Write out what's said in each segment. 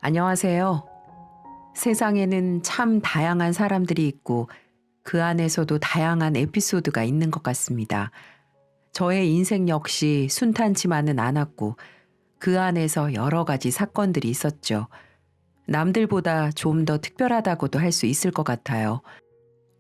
안녕하세요. 세상에는 참 다양한 사람들이 있고 그 안에서도 다양한 에피소드가 있는 것 같습니다. 저의 인생 역시 순탄치만은 않았고 그 안에서 여러 가지 사건들이 있었죠. 남들보다 좀 더 특별하다고도 할 수 있을 것 같아요.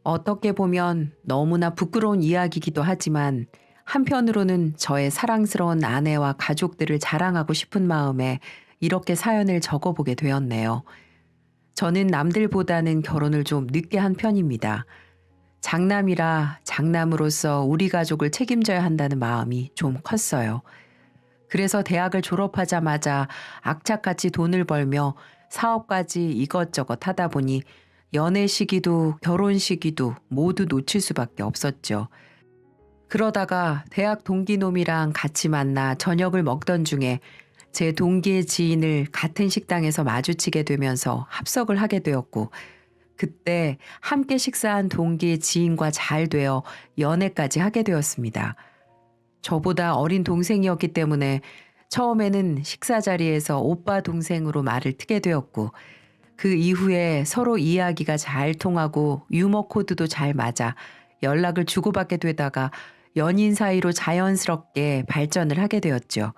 어떻게 보면 너무나 부끄러운 이야기이기도 하지만 한편으로는 저의 사랑스러운 아내와 가족들을 자랑하고 싶은 마음에 이렇게 사연을 적어보게 되었네요. 저는 남들보다는 결혼을 좀 늦게 한 편입니다. 장남이라 장남으로서 우리 가족을 책임져야 한다는 마음이 좀 컸어요. 그래서 대학을 졸업하자마자 악착같이 돈을 벌며 사업까지 이것저것 하다 보니 연애 시기도 결혼 시기도 모두 놓칠 수밖에 없었죠. 그러다가 대학 동기놈이랑 같이 만나 저녁을 먹던 중에 제 동기의 지인을 같은 식당에서 마주치게 되면서 합석을 하게 되었고, 그때 함께 식사한 동기의 지인과 잘 되어 연애까지 하게 되었습니다. 저보다 어린 동생이었기 때문에 처음에는 식사 자리에서 오빠 동생으로 말을 트게 되었고, 그 이후에 서로 이야기가 잘 통하고 유머 코드도 잘 맞아 연락을 주고받게 되다가 연인 사이로 자연스럽게 발전을 하게 되었죠.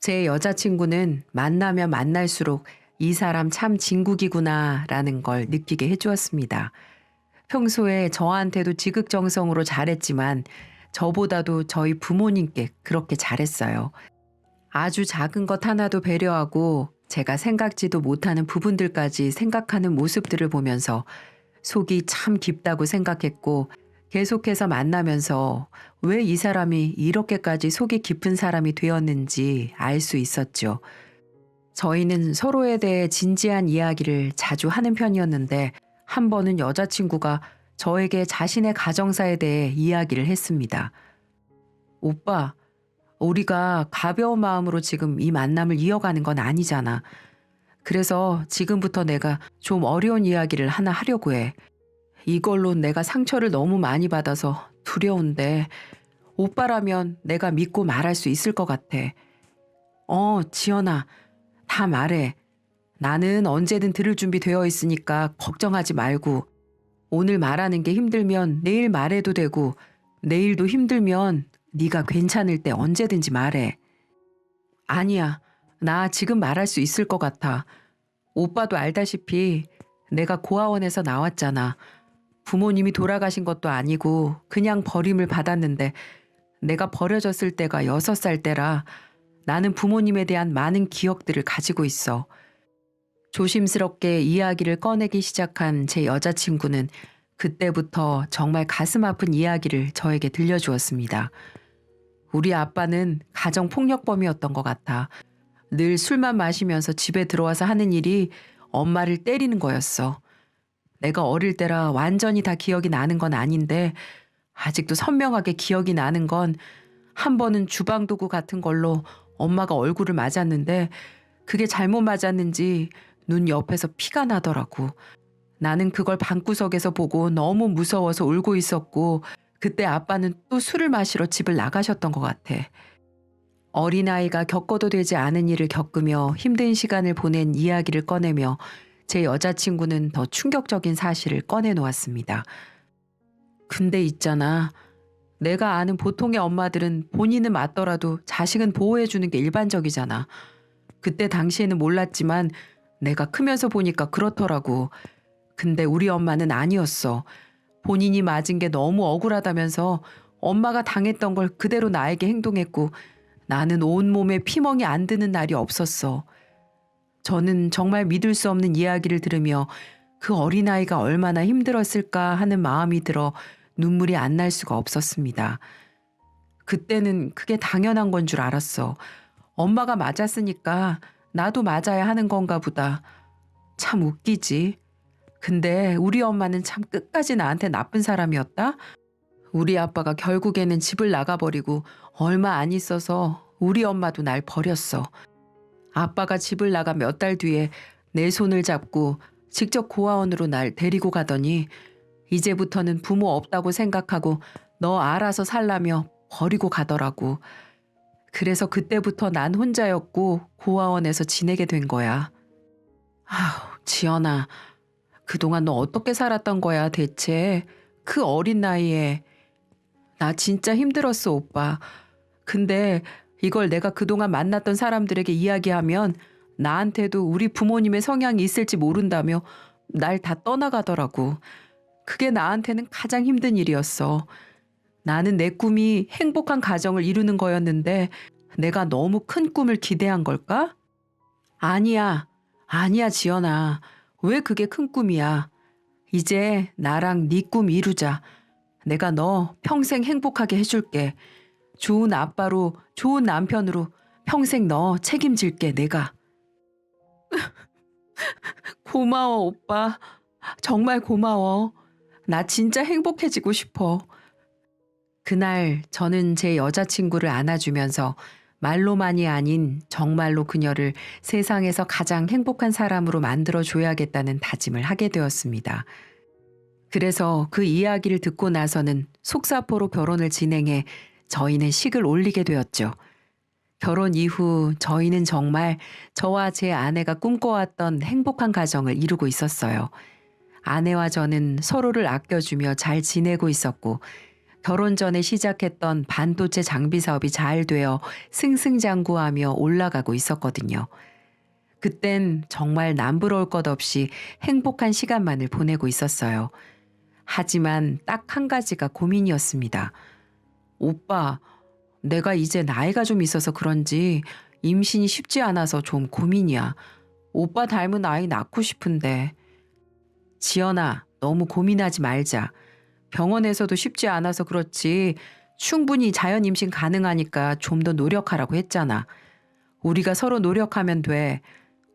제 여자친구는 만나면 만날수록 이 사람 참 진국이구나라는 걸 느끼게 해주었습니다. 평소에 저한테도 지극정성으로 잘했지만 저보다도 저희 부모님께 그렇게 잘했어요. 아주 작은 것 하나도 배려하고 제가 생각지도 못하는 부분들까지 생각하는 모습들을 보면서 속이 참 깊다고 생각했고, 계속해서 만나면서 왜 이 사람이 이렇게까지 속이 깊은 사람이 되었는지 알 수 있었죠. 저희는 서로에 대해 진지한 이야기를 자주 하는 편이었는데 한 번은 여자친구가 저에게 자신의 가정사에 대해 이야기를 했습니다. 오빠, 우리가 가벼운 마음으로 지금 이 만남을 이어가는 건 아니잖아. 그래서 지금부터 내가 좀 어려운 이야기를 하나 하려고 해. 이걸로 내가 상처를 너무 많이 받아서 두려운데 오빠라면 내가 믿고 말할 수 있을 것 같아. 지연아, 다 말해. 나는 언제든 들을 준비 되어 있으니까 걱정하지 말고, 오늘 말하는 게 힘들면 내일 말해도 되고, 내일도 힘들면 네가 괜찮을 때 언제든지 말해. 아니야, 나 지금 말할 수 있을 것 같아. 오빠도 알다시피 내가 고아원에서 나왔잖아. 부모님이 돌아가신 것도 아니고 그냥 버림을 받았는데, 내가 버려졌을 때가 6살 때라 나는 부모님에 대한 많은 기억들을 가지고 있어. 조심스럽게 이야기를 꺼내기 시작한 제 여자친구는 그때부터 정말 가슴 아픈 이야기를 저에게 들려주었습니다. 우리 아빠는 가정폭력범이었던 것 같아. 늘 술만 마시면서 집에 들어와서 하는 일이 엄마를 때리는 거였어. 내가 어릴 때라 완전히 다 기억이 나는 건 아닌데 아직도 선명하게 기억이 나는 건, 한 번은 주방도구 같은 걸로 엄마가 얼굴을 맞았는데 그게 잘못 맞았는지 눈 옆에서 피가 나더라고. 나는 그걸 방구석에서 보고 너무 무서워서 울고 있었고, 그때 아빠는 또 술을 마시러 집을 나가셨던 것 같아. 어린아이가 겪어도 되지 않은 일을 겪으며 힘든 시간을 보낸 이야기를 꺼내며 제 여자친구는 더 충격적인 사실을 꺼내놓았습니다. 근데 있잖아. 내가 아는 보통의 엄마들은 본인은 맞더라도 자식은 보호해주는 게 일반적이잖아. 그때 당시에는 몰랐지만 내가 크면서 보니까 그렇더라고. 근데 우리 엄마는 아니었어. 본인이 맞은 게 너무 억울하다면서 엄마가 당했던 걸 그대로 나에게 행동했고, 나는 온몸에 피멍이 안 드는 날이 없었어. 저는 정말 믿을 수 없는 이야기를 들으며 그 어린아이가 얼마나 힘들었을까 하는 마음이 들어 눈물이 안 날 수가 없었습니다. 그때는 그게 당연한 건 줄 알았어. 엄마가 맞았으니까 나도 맞아야 하는 건가 보다. 참 웃기지. 근데 우리 엄마는 참 끝까지 나한테 나쁜 사람이었다? 우리 아빠가 결국에는 집을 나가버리고 얼마 안 있어서 우리 엄마도 날 버렸어. 아빠가 집을 나가 몇 달 뒤에 내 손을 잡고 직접 고아원으로 날 데리고 가더니 이제부터는 부모 없다고 생각하고 너 알아서 살라며 버리고 가더라고. 그래서 그때부터 난 혼자였고 고아원에서 지내게 된 거야. 지연아, 그동안 너 어떻게 살았던 거야, 대체? 그 어린 나이에. 나 진짜 힘들었어, 오빠. 근데 이걸 내가 그동안 만났던 사람들에게 이야기하면 나한테도 우리 부모님의 성향이 있을지 모른다며 날 다 떠나가더라고. 그게 나한테는 가장 힘든 일이었어. 나는 내 꿈이 행복한 가정을 이루는 거였는데 내가 너무 큰 꿈을 기대한 걸까? 아니야. 아니야, 지연아. 왜 그게 큰 꿈이야? 이제 나랑 네 꿈 이루자. 내가 너 평생 행복하게 해줄게. 좋은 아빠로, 좋은 남편으로 평생 너 책임질게, 내가. 고마워, 오빠. 정말 고마워. 나 진짜 행복해지고 싶어. 그날 저는 제 여자친구를 안아주면서 말로만이 아닌 정말로 그녀를 세상에서 가장 행복한 사람으로 만들어줘야겠다는 다짐을 하게 되었습니다. 그래서 그 이야기를 듣고 나서는 속사포로 결혼을 진행해 저희는 식을 올리게 되었죠. 결혼 이후 저희는 정말 저와 제 아내가 꿈꿔왔던 행복한 가정을 이루고 있었어요. 아내와 저는 서로를 아껴주며 잘 지내고 있었고 결혼 전에 시작했던 반도체 장비 사업이 잘 되어 승승장구하며 올라가고 있었거든요. 그땐 정말 남부러울 것 없이 행복한 시간만을 보내고 있었어요. 하지만 딱 한 가지가 고민이었습니다. 오빠, 내가 이제 나이가 좀 있어서 그런지 임신이 쉽지 않아서 좀 고민이야. 오빠 닮은 아이 낳고 싶은데. 지연아, 너무 고민하지 말자. 병원에서도 쉽지 않아서 그렇지 충분히 자연 임신 가능하니까 좀 더 노력하라고 했잖아. 우리가 서로 노력하면 돼.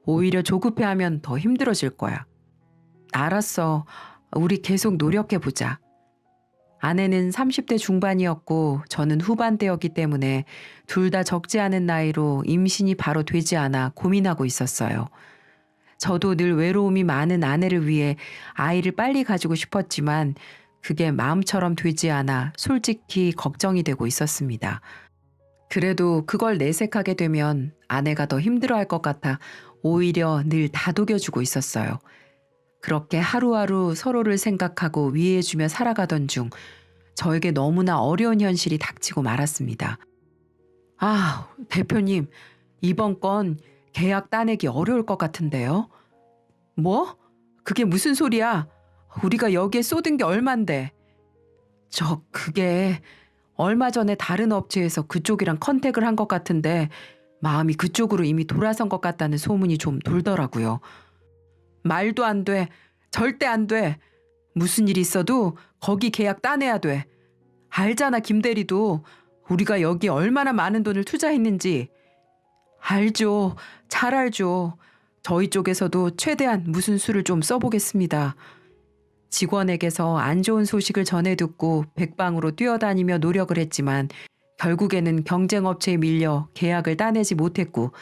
오히려 조급해하면 더 힘들어질 거야. 알았어. 우리 계속 노력해보자. 아내는 30대 중반이었고 저는 후반대였기 때문에 둘 다 적지 않은 나이로 임신이 바로 되지 않아 고민하고 있었어요. 저도 늘 외로움이 많은 아내를 위해 아이를 빨리 가지고 싶었지만 그게 마음처럼 되지 않아 솔직히 걱정이 되고 있었습니다. 그래도 그걸 내색하게 되면 아내가 더 힘들어할 것 같아 오히려 늘 다독여주고 있었어요. 그렇게 하루하루 서로를 생각하고 위해주며 살아가던 중 저에게 너무나 어려운 현실이 닥치고 말았습니다. 대표님, 이번 건 계약 따내기 어려울 것 같은데요. 뭐? 그게 무슨 소리야? 우리가 여기에 쏟은 게 얼만데. 그게 얼마 전에 다른 업체에서 그쪽이랑 컨택을 한 것 같은데 마음이 그쪽으로 이미 돌아선 것 같다는 소문이 좀 돌더라고요. 말도 안 돼. 절대 안 돼. 무슨 일 있어도 거기 계약 따내야 돼. 알잖아, 김 대리도. 우리가 여기 얼마나 많은 돈을 투자했는지. 알죠. 잘 알죠. 저희 쪽에서도 최대한 무슨 수를 좀 써보겠습니다. 직원에게서 안 좋은 소식을 전해 듣고 백방으로 뛰어다니며 노력을 했지만 결국에는 경쟁업체에 밀려 계약을 따내지 못했고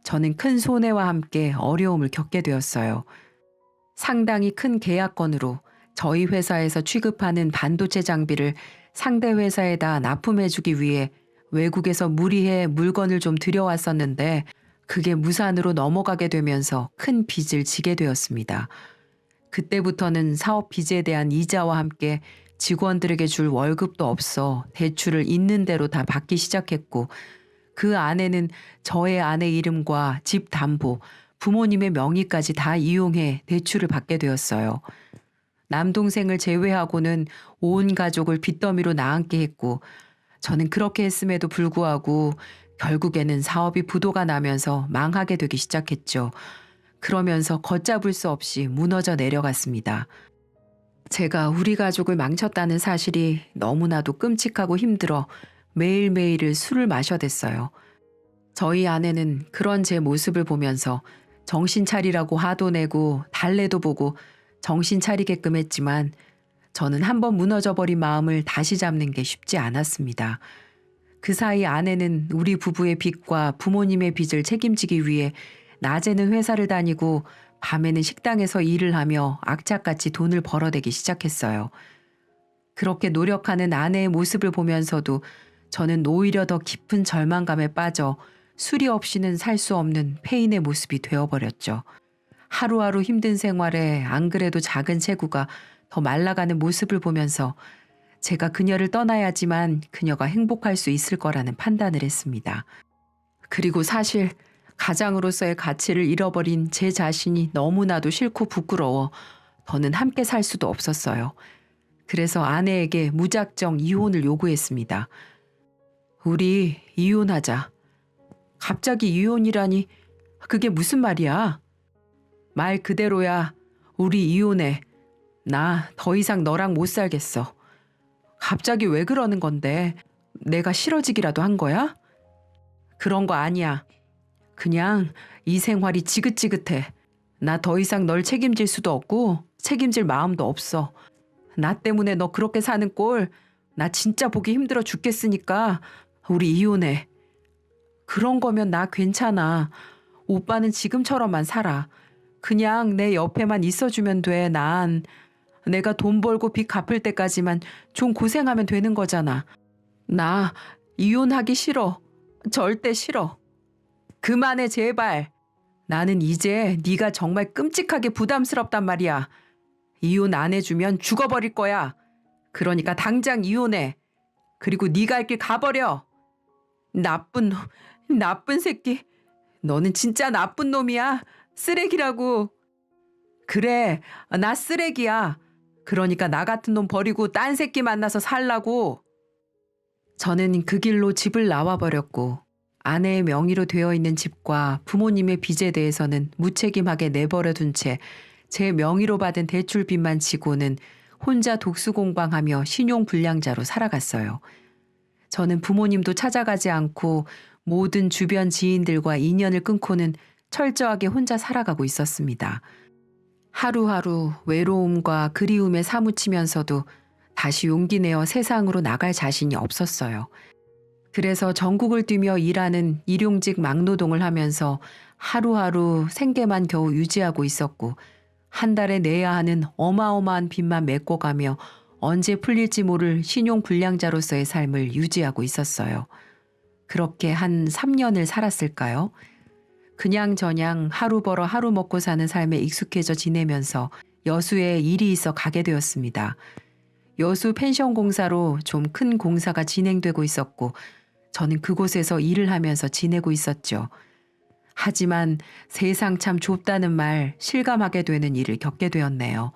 저는 큰 손해와 함께 어려움을 겪게 되었어요. 상당히 큰 계약건으로 저희 회사에서 취급하는 반도체 장비를 상대 회사에다 납품해주기 위해 외국에서 무리해 물건을 좀 들여왔었는데 그게 무산으로 넘어가게 되면서 큰 빚을 지게 되었습니다. 그때부터는 사업 빚에 대한 이자와 함께 직원들에게 줄 월급도 없어 대출을 있는 대로 다 받기 시작했고 그 안에는 저의 아내 이름과 집 담보, 부모님의 명의까지 다 이용해 대출을 받게 되었어요. 남동생을 제외하고는 온 가족을 빚더미로 나앉게 했고 저는 그렇게 했음에도 불구하고 결국에는 사업이 부도가 나면서 망하게 되기 시작했죠. 그러면서 걷잡을 수 없이 무너져 내려갔습니다. 제가 우리 가족을 망쳤다는 사실이 너무나도 끔찍하고 힘들어 매일매일을 술을 마셔댔어요. 저희 아내는 그런 제 모습을 보면서 정신 차리라고 화도 내고 달래도 보고 정신 차리게끔 했지만 저는 한번 무너져버린 마음을 다시 잡는 게 쉽지 않았습니다. 그 사이 아내는 우리 부부의 빚과 부모님의 빚을 책임지기 위해 낮에는 회사를 다니고 밤에는 식당에서 일을 하며 악착같이 돈을 벌어대기 시작했어요. 그렇게 노력하는 아내의 모습을 보면서도 저는 오히려 더 깊은 절망감에 빠져 수리 없이는 살 수 없는 폐인의 모습이 되어버렸죠. 하루하루 힘든 생활에 안 그래도 작은 체구가 더 말라가는 모습을 보면서 제가 그녀를 떠나야지만 그녀가 행복할 수 있을 거라는 판단을 했습니다. 그리고 사실 가장으로서의 가치를 잃어버린 제 자신이 너무나도 싫고 부끄러워 더는 함께 살 수도 없었어요. 그래서 아내에게 무작정 이혼을 요구했습니다. 우리 이혼하자. 갑자기 이혼이라니 그게 무슨 말이야? 말 그대로야. 우리 이혼해. 나 더 이상 너랑 못 살겠어. 갑자기 왜 그러는 건데? 내가 싫어지기라도 한 거야? 그런 거 아니야. 그냥 이 생활이 지긋지긋해. 나 더 이상 널 책임질 수도 없고 책임질 마음도 없어. 나 때문에 너 그렇게 사는 꼴 나 진짜 보기 힘들어 죽겠으니까 우리 이혼해. 그런 거면 나 괜찮아. 오빠는 지금처럼만 살아. 그냥 내 옆에만 있어주면 돼. 난 내가 돈 벌고 빚 갚을 때까지만 좀 고생하면 되는 거잖아. 나 이혼하기 싫어. 절대 싫어. 그만해 제발. 나는 이제 네가 정말 끔찍하게 부담스럽단 말이야. 이혼 안 해주면 죽어버릴 거야. 그러니까 당장 이혼해. 그리고 네가 할 길 가버려. 나쁜 새끼. 너는 진짜 나쁜 놈이야. 쓰레기라고. 그래, 나 쓰레기야. 그러니까 나 같은 놈 버리고 딴 새끼 만나서 살라고. 저는 그 길로 집을 나와버렸고 아내의 명의로 되어 있는 집과 부모님의 빚에 대해서는 무책임하게 내버려 둔 채 제 명의로 받은 대출빚만 지고는 혼자 독수공방하며 신용불량자로 살아갔어요. 저는 부모님도 찾아가지 않고 모든 주변 지인들과 인연을 끊고는 철저하게 혼자 살아가고 있었습니다. 하루하루 외로움과 그리움에 사무치면서도 다시 용기 내어 세상으로 나갈 자신이 없었어요. 그래서 전국을 뛰며 일하는 일용직 막노동을 하면서 하루하루 생계만 겨우 유지하고 있었고 한 달에 내야 하는 어마어마한 빚만 메꿔 가며 언제 풀릴지 모를 신용불량자로서의 삶을 유지하고 있었어요. 그렇게 한 3년을 살았을까요? 그냥저냥 하루 벌어 하루 먹고 사는 삶에 익숙해져 지내면서 여수에 일이 있어 가게 되었습니다. 여수 펜션공사로 좀 큰 공사가 진행되고 있었고 저는 그곳에서 일을 하면서 지내고 있었죠. 하지만 세상 참 좁다는 말 실감하게 되는 일을 겪게 되었네요.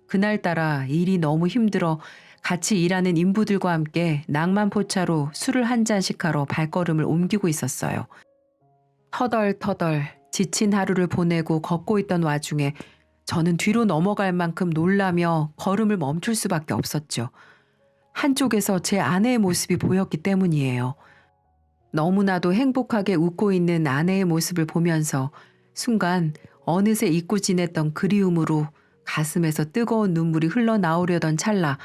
그날따라 일이 너무 힘들어 같이 일하는 인부들과 함께 낭만포차로 술을 한 잔씩 하러 발걸음을 옮기고 있었어요. 터덜터덜 지친 하루를 보내고 걷고 있던 와중에 저는 뒤로 넘어갈 만큼 놀라며 걸음을 멈출 수밖에 없었죠. 한쪽에서 제 아내의 모습이 보였기 때문이에요. 너무나도 행복하게 웃고 있는 아내의 모습을 보면서 순간 어느새 잊고 지냈던 그리움으로 가슴에서 뜨거운 눈물이 흘러나오려던 찰나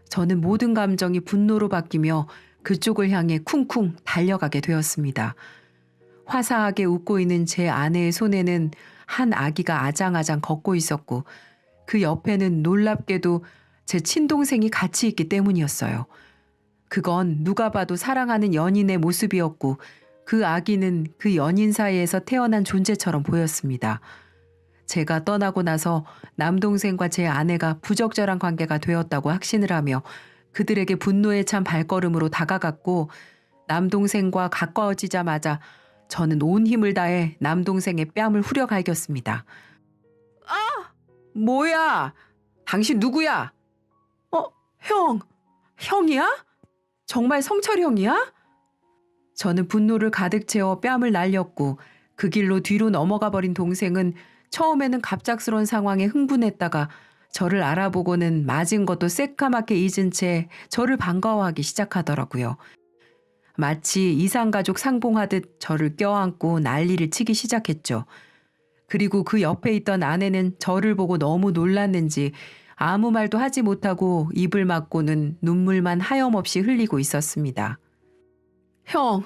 저는 모든 감정이 분노로 바뀌며 그쪽을 향해 쿵쿵 달려가게 되었습니다. 화사하게 웃고 있는 제 아내의 손에는 한 아기가 아장아장 걷고 있었고 그 옆에는 놀랍게도 제 친동생이 같이 있기 때문이었어요. 그건 누가 봐도 사랑하는 연인의 모습이었고 그 아기는 그 연인 사이에서 태어난 존재처럼 보였습니다. 제가 떠나고 나서 남동생과 제 아내가 부적절한 관계가 되었다고 확신을 하며 그들에게 분노에 찬 발걸음으로 다가갔고 남동생과 가까워지자마자 저는 온 힘을 다해 남동생의 뺨을 후려갈겼습니다. 아! 뭐야? 당신 누구야? 형! 형이야? 정말 성철 형이야? 저는 분노를 가득 채워 뺨을 날렸고 그 길로 뒤로 넘어가 버린 동생은 처음에는 갑작스러운 상황에 흥분했다가 저를 알아보고는 맞은 것도 새까맣게 잊은 채 저를 반가워하기 시작하더라고요. 마치 이상가족 상봉하듯 저를 껴안고 난리를 치기 시작했죠. 그리고 그 옆에 있던 아내는 저를 보고 너무 놀랐는지 아무 말도 하지 못하고 입을 막고는 눈물만 하염없이 흘리고 있었습니다. 형,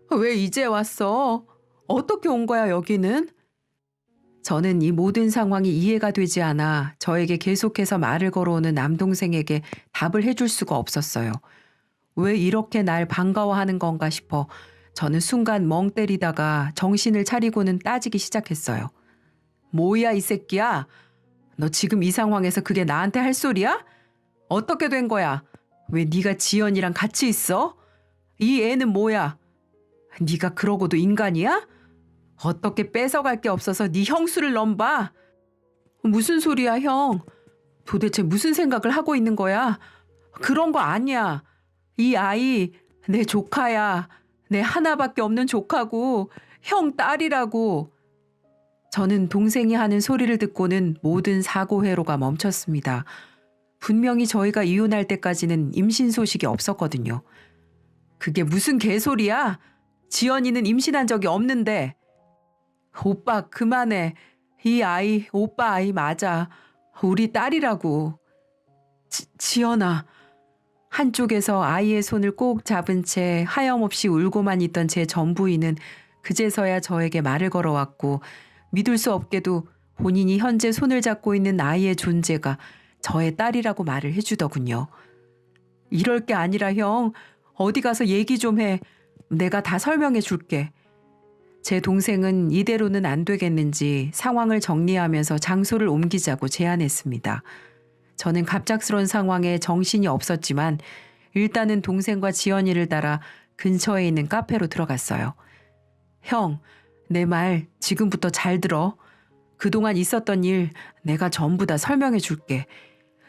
왜 이제 왔어? 어떻게 온 거야 여기는? 저는 이 모든 상황이 이해가 되지 않아 저에게 계속해서 말을 걸어오는 남동생에게 답을 해줄 수가 없었어요. 왜 이렇게 날 반가워하는 건가 싶어 저는 순간 멍 때리다가 정신을 차리고는 따지기 시작했어요. 뭐야 이 새끼야? 너 지금 이 상황에서 그게 나한테 할 소리야? 어떻게 된 거야? 왜 네가 지연이랑 같이 있어? 이 애는 뭐야? 네가 그러고도 인간이야? 어떻게 뺏어갈 게 없어서 네 형수를 넘봐? 무슨 소리야 형? 도대체 무슨 생각을 하고 있는 거야? 그런 거 아니야. 이 아이 내 조카야. 내 하나밖에 없는 조카고 형 딸이라고. 저는 동생이 하는 소리를 듣고는 모든 사고 회로가 멈췄습니다. 분명히 저희가 이혼할 때까지는 임신 소식이 없었거든요. 그게 무슨 개소리야? 지연이는 임신한 적이 없는데. 오빠 그만해. 이 아이 오빠 아이 맞아. 우리 딸이라고. 지연아. 한쪽에서 아이의 손을 꼭 잡은 채 하염없이 울고만 있던 제 전부인은 그제서야 저에게 말을 걸어왔고 믿을 수 없게도 본인이 현재 손을 잡고 있는 아이의 존재가 저의 딸이라고 말을 해주더군요. 이럴 게 아니라 형, 어디 가서 얘기 좀 해. 내가 다 설명해 줄게. 제 동생은 이대로는 안 되겠는지 상황을 정리하면서 장소를 옮기자고 제안했습니다. 저는 갑작스러운 상황에 정신이 없었지만 일단은 동생과 지연이를 따라 근처에 있는 카페로 들어갔어요. 형, 내 말 지금부터 잘 들어. 그동안 있었던 일 내가 전부 다 설명해 줄게.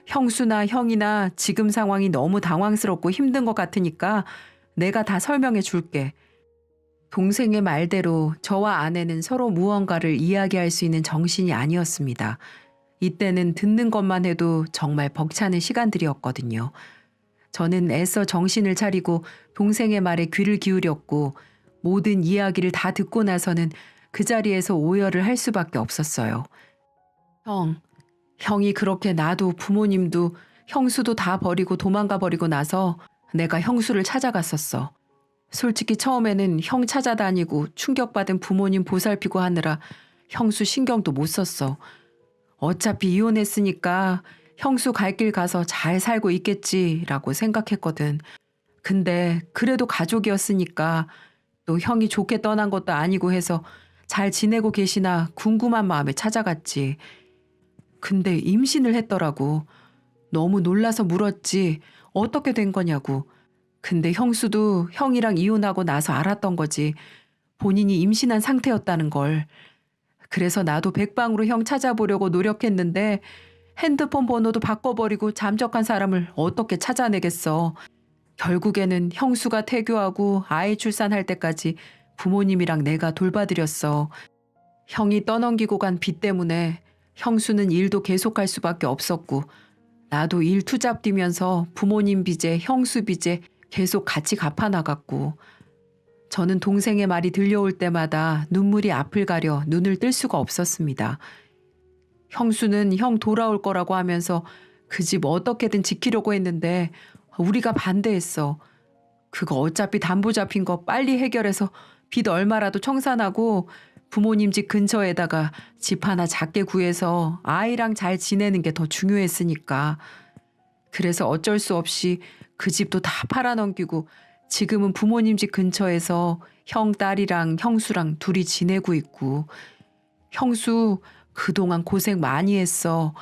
형수나 형이나 지금 상황이 너무 당황스럽고 힘든 것 같으니까 내가 다 설명해 줄게. 동생의 말대로 저와 아내는 서로 무언가를 이야기할 수 있는 정신이 아니었습니다. 이때는 듣는 것만 해도 정말 벅차는 시간들이었거든요. 저는 애써 정신을 차리고 동생의 말에 귀를 기울였고 모든 이야기를 다 듣고 나서는 그 자리에서 오열을 할 수밖에 없었어요. 형이 그렇게 나도 부모님도 형수도 다 버리고 도망가 버리고 나서 내가 형수를 찾아갔었어. 솔직히 처음에는 형 찾아다니고 충격받은 부모님 보살피고 하느라 형수 신경도 못 썼어. 어차피 이혼했으니까 형수 갈 길 가서 잘 살고 있겠지라고 생각했거든. 근데 그래도 가족이었으니까 또 형이 좋게 떠난 것도 아니고 해서 잘 지내고 계시나 궁금한 마음에 찾아갔지. 근데 임신을 했더라고. 너무 놀라서 물었지. 어떻게 된 거냐고. 근데 형수도 형이랑 이혼하고 나서 알았던 거지. 본인이 임신한 상태였다는 걸. 그래서 나도 백방으로 형 찾아보려고 노력했는데 핸드폰 번호도 바꿔버리고 잠적한 사람을 어떻게 찾아내겠어. 결국에는 형수가 태교하고 아이 출산할 때까지 부모님이랑 내가 돌봐드렸어. 형이 떠넘기고 간 빚 때문에 형수는 일도 계속할 수밖에 없었고 나도 일 투잡 뛰면서 부모님 빚에 형수 빚에 계속 같이 갚아나갔고 저는 동생의 말이 들려올 때마다 눈물이 앞을 가려 눈을 뜰 수가 없었습니다. 형수는 형 돌아올 거라고 하면서 그 집 어떻게든 지키려고 했는데 우리가 반대했어. 그거 어차피 담보 잡힌 거 빨리 해결해서 빚 얼마라도 청산하고 부모님 집 근처에다가 집 하나 작게 구해서 아이랑 잘 지내는 게 더 중요했으니까. 그래서 어쩔 수 없이 그 집도 다 팔아넘기고 지금은 부모님 집 근처에서 형 딸이랑 형수랑 둘이 지내고 있고. 형수 그동안 고생 많이 했어.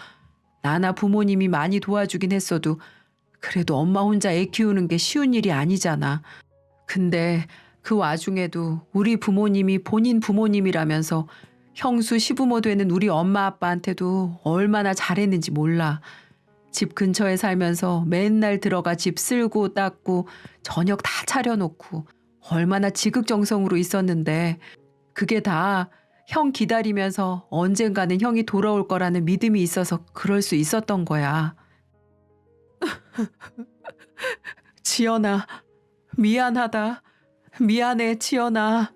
나나 부모님이 많이 도와주긴 했어도 그래도 엄마 혼자 애 키우는 게 쉬운 일이 아니잖아. 근데 그 와중에도 우리 부모님이 본인 부모님이라면서 형수 시부모 되는 우리 엄마 아빠한테도 얼마나 잘했는지 몰라. 집 근처에 살면서 맨날 들어가 집 쓸고 닦고 저녁 다 차려놓고 얼마나 지극정성으로 있었는데 그게 다 형 기다리면서 언젠가는 형이 돌아올 거라는 믿음이 있어서 그럴 수 있었던 거야. 지연아, 미안하다. 미안해, 지연아.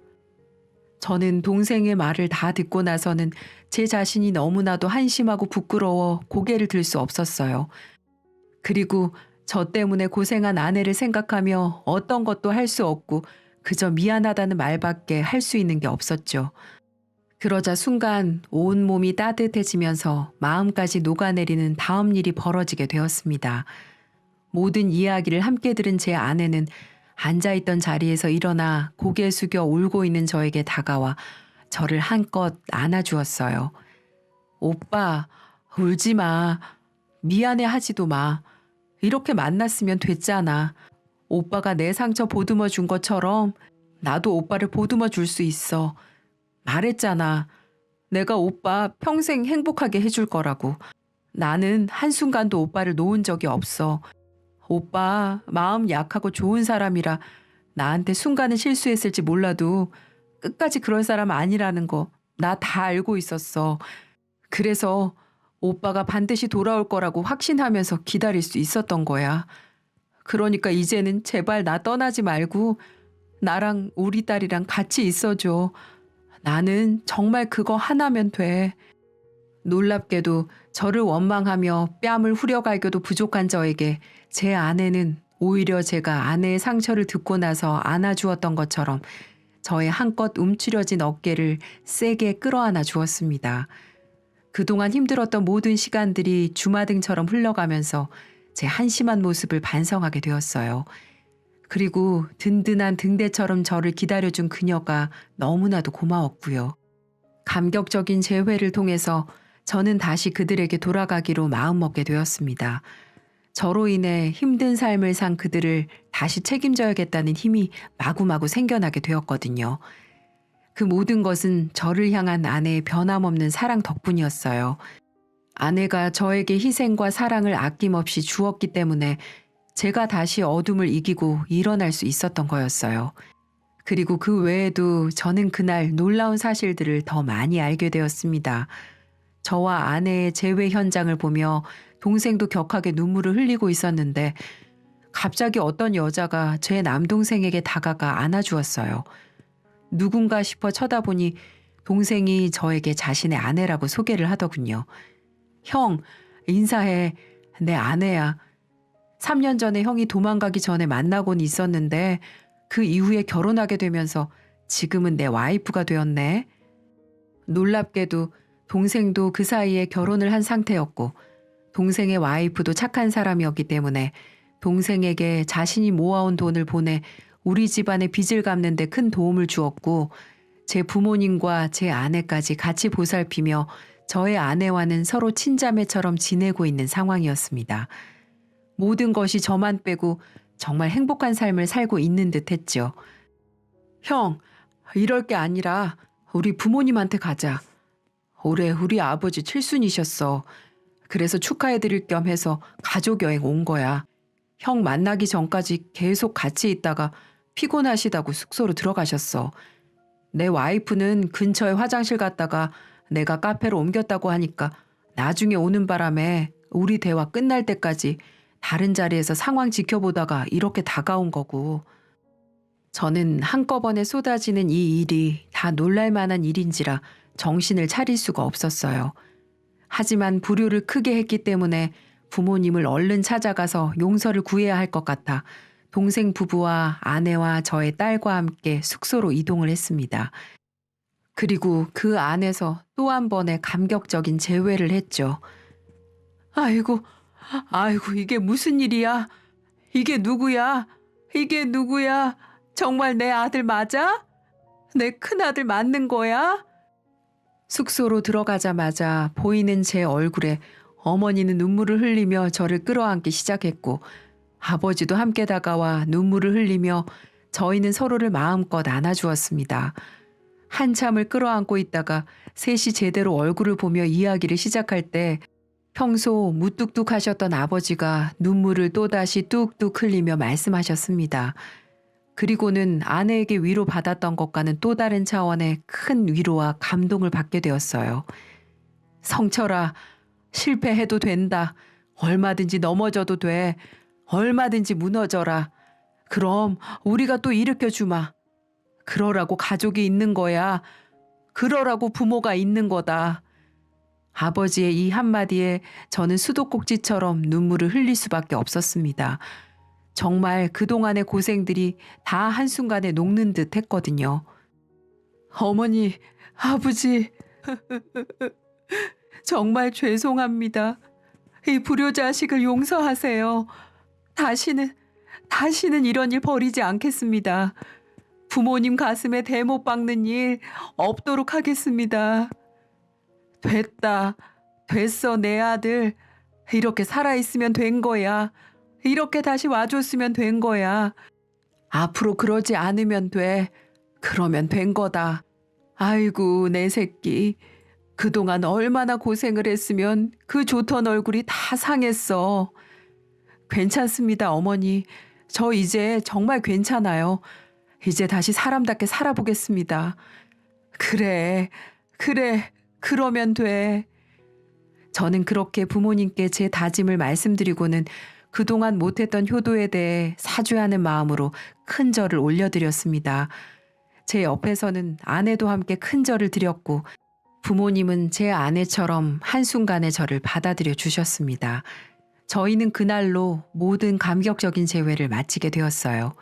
저는 동생의 말을 다 듣고 나서는 제 자신이 너무나도 한심하고 부끄러워 고개를 들 수 없었어요. 그리고 저 때문에 고생한 아내를 생각하며 어떤 것도 할 수 없고 그저 미안하다는 말밖에 할 수 있는 게 없었죠. 그러자 순간 온몸이 따뜻해지면서 마음까지 녹아내리는 다음 일이 벌어지게 되었습니다. 모든 이야기를 함께 들은 제 아내는 앉아있던 자리에서 일어나 고개 숙여 울고 있는 저에게 다가와 저를 한껏 안아주었어요. 오빠, 울지 마. 미안해 하지도 마. 이렇게 만났으면 됐잖아. 오빠가 내 상처 보듬어 준 것처럼 나도 오빠를 보듬어 줄 수 있어. 말했잖아. 내가 오빠 평생 행복하게 해줄 거라고. 나는 한순간도 오빠를 놓은 적이 없어. 오빠 마음 약하고 좋은 사람이라 나한테 순간은 실수했을지 몰라도 끝까지 그럴 사람 아니라는 거 나 다 알고 있었어. 그래서 오빠가 반드시 돌아올 거라고 확신하면서 기다릴 수 있었던 거야. 그러니까 이제는 제발 나 떠나지 말고 나랑 우리 딸이랑 같이 있어줘. 나는 정말 그거 하나면 돼. 놀랍게도 저를 원망하며 뺨을 후려갈겨도 부족한 저에게 제 아내는 오히려 제가 아내의 상처를 듣고 나서 안아주었던 것처럼 저의 한껏 움츠려진 어깨를 세게 끌어안아 주었습니다. 그동안 힘들었던 모든 시간들이 주마등처럼 흘러가면서 제 한심한 모습을 반성하게 되었어요. 그리고 든든한 등대처럼 저를 기다려준 그녀가 너무나도 고마웠고요. 감격적인 재회를 통해서 저는 다시 그들에게 돌아가기로 마음먹게 되었습니다. 저로 인해 힘든 삶을 산 그들을 다시 책임져야겠다는 힘이 마구마구 생겨나게 되었거든요. 그 모든 것은 저를 향한 아내의 변함없는 사랑 덕분이었어요. 아내가 저에게 희생과 사랑을 아낌없이 주었기 때문에 제가 다시 어둠을 이기고 일어날 수 있었던 거였어요. 그리고 그 외에도 저는 그날 놀라운 사실들을 더 많이 알게 되었습니다. 저와 아내의 재회 현장을 보며 동생도 격하게 눈물을 흘리고 있었는데 갑자기 어떤 여자가 제 남동생에게 다가가 안아주었어요. 누군가 싶어 쳐다보니 동생이 저에게 자신의 아내라고 소개를 하더군요. 형, 인사해. 내 아내야. 3년 전에 형이 도망가기 전에 만나곤 있었는데 그 이후에 결혼하게 되면서 지금은 내 와이프가 되었네. 놀랍게도 동생도 그 사이에 결혼을 한 상태였고 동생의 와이프도 착한 사람이었기 때문에 동생에게 자신이 모아온 돈을 보내 우리 집안의 빚을 갚는 데 큰 도움을 주었고 제 부모님과 제 아내까지 같이 보살피며 저의 아내와는 서로 친자매처럼 지내고 있는 상황이었습니다. 모든 것이 저만 빼고 정말 행복한 삶을 살고 있는 듯 했죠. 형, 이럴 게 아니라 우리 부모님한테 가자. 올해 우리 아버지 칠순이셨어. 그래서 축하해드릴 겸 해서 가족 여행 온 거야. 형 만나기 전까지 계속 같이 있다가 피곤하시다고 숙소로 들어가셨어. 내 와이프는 근처에 화장실 갔다가 내가 카페로 옮겼다고 하니까 나중에 오는 바람에 우리 대화 끝날 때까지 다른 자리에서 상황 지켜보다가 이렇게 다가온 거고. 저는 한꺼번에 쏟아지는 이 일이 다 놀랄만한 일인지라 정신을 차릴 수가 없었어요. 하지만 불효를 크게 했기 때문에 부모님을 얼른 찾아가서 용서를 구해야 할 것 같아 동생 부부와 아내와 저의 딸과 함께 숙소로 이동을 했습니다. 그리고 그 안에서 또 한 번의 감격적인 재회를 했죠. 아이고, 이게 무슨 일이야? 이게 누구야? 이게 누구야? 정말 내 아들 맞아? 내 큰아들 맞는 거야? 숙소로 들어가자마자 보이는 제 얼굴에 어머니는 눈물을 흘리며 저를 끌어안기 시작했고 아버지도 함께 다가와 눈물을 흘리며 저희는 서로를 마음껏 안아주었습니다. 한참을 끌어안고 있다가 셋이 제대로 얼굴을 보며 이야기를 시작할 때 평소 무뚝뚝하셨던 아버지가 눈물을 또다시 뚝뚝 흘리며 말씀하셨습니다. 그리고는 아내에게 위로받았던 것과는 또 다른 차원의 큰 위로와 감동을 받게 되었어요. 성철아, 실패해도 된다. 얼마든지 넘어져도 돼. 얼마든지 무너져라. 그럼 우리가 또 일으켜주마. 그러라고 가족이 있는 거야. 그러라고 부모가 있는 거다. 아버지의 이 한마디에 저는 수도꼭지처럼 눈물을 흘릴 수밖에 없었습니다. 정말 그동안의 고생들이 다 한순간에 녹는 듯 했거든요. 어머니, 아버지, 정말 죄송합니다. 이 불효자식을 용서하세요. 다시는 이런 일 벌이지 않겠습니다. 부모님 가슴에 대못 박는 일 없도록 하겠습니다. 됐다. 됐어, 내 아들. 이렇게 살아있으면 된 거야. 이렇게 다시 와줬으면 된 거야. 앞으로 그러지 않으면 돼. 그러면 된 거다. 아이고, 내 새끼. 그동안 얼마나 고생을 했으면 그 좋던 얼굴이 다 상했어. 괜찮습니다, 어머니. 저 이제 정말 괜찮아요. 이제 다시 사람답게 살아보겠습니다. 그래, 그래, 그러면 돼. 저는 그렇게 부모님께 제 다짐을 말씀드리고는 그동안 못했던 효도에 대해 사죄하는 마음으로 큰 절을 올려드렸습니다. 제 옆에서는 아내도 함께 큰 절을 드렸고 부모님은 제 아내처럼 한순간에 저를 받아들여 주셨습니다. 저희는 그날로 모든 감격적인 재회를 마치게 되었어요.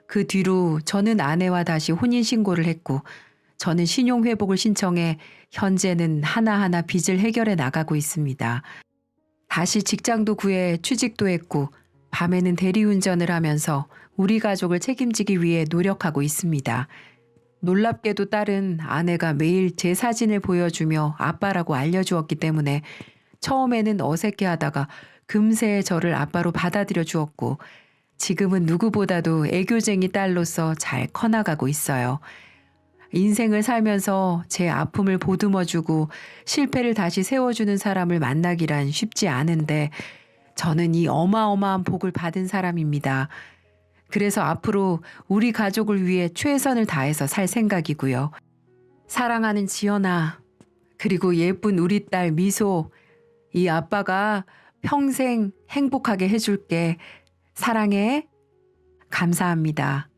그 뒤로 저는 아내와 다시 혼인신고를 했고 저는 신용회복을 신청해 현재는 하나하나 빚을 해결해 나가고 있습니다. 다시 직장도 구해 취직도 했고 밤에는 대리운전을 하면서 우리 가족을 책임지기 위해 노력하고 있습니다. 놀랍게도 딸은 아내가 매일 제 사진을 보여주며 아빠라고 알려주었기 때문에 처음에는 어색해하다가 금세 저를 아빠로 받아들여 주었고 지금은 누구보다도 애교쟁이 딸로서 잘 커나가고 있어요. 인생을 살면서 제 아픔을 보듬어주고 실패를 다시 세워주는 사람을 만나기란 쉽지 않은데 저는 이 어마어마한 복을 받은 사람입니다. 그래서 앞으로 우리 가족을 위해 최선을 다해서 살 생각이고요. 사랑하는 지연아, 그리고 예쁜 우리 딸 미소, 이 아빠가 평생 행복하게 해줄게. 사랑해. 감사합니다.